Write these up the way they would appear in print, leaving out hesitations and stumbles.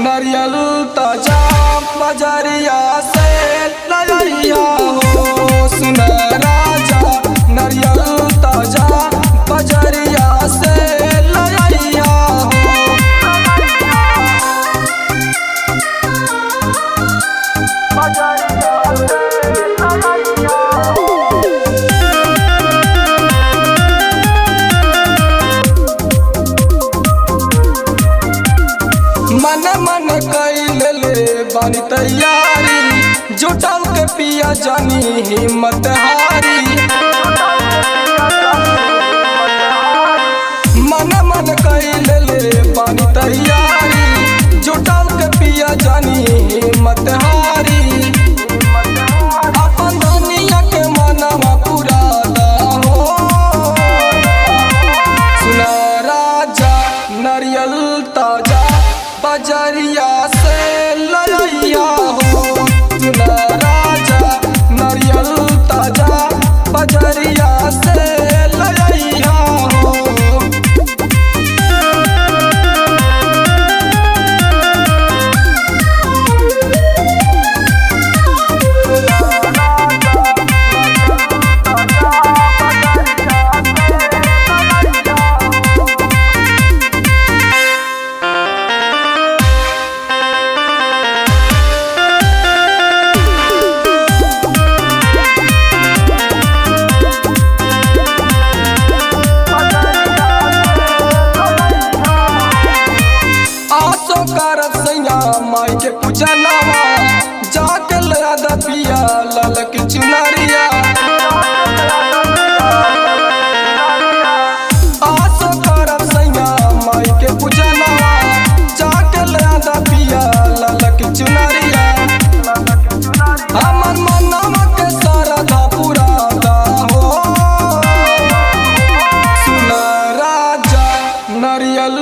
नारियल ताजा बजरिया से लइया हो। सुन राजा नारियल ताजा बजरिया से लइया हो। बजरिया से लइया हो। मन मन कैले ले बानी तैयारी जुटाव के पिया जानी हिम्मत हारी। मन मन कैले ले बानी तैयारी जुटाव के पिया जानी हिम्मत हारी। अपन दुनिया के मनवा पूरा हो। सुना राजा नारियल ताजा बजरिया से लइया हो। सुना राजा नारियल ताजा बजरिया से लइया हो। माई के पूजनवा जाके लदा पिया लाल की चुनरिया। आसो करब सैया माई के पूजनवा जाके लदा पिया लाल की चुनरिया। हमर मनवा के सरधा पुरादा हो। सुन राजा नारियल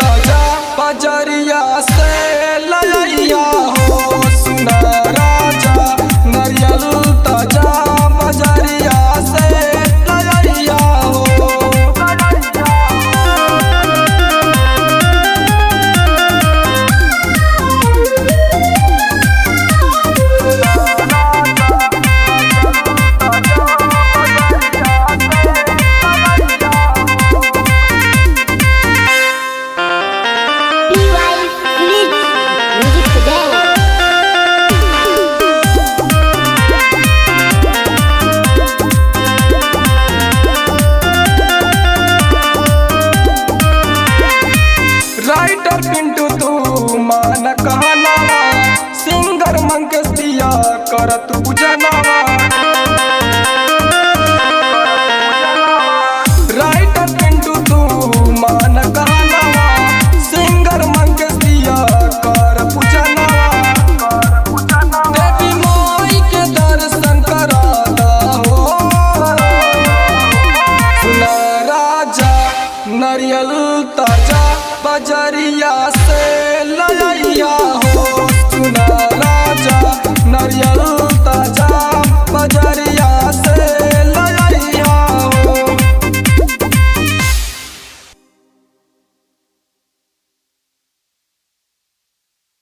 ताजा बजरिया से लइया हो। सुन राजा नारियल ताजा बजरिया से लइया हो। राइटर पिंटू तू मान कहना सिंगर मंगेश दिया करत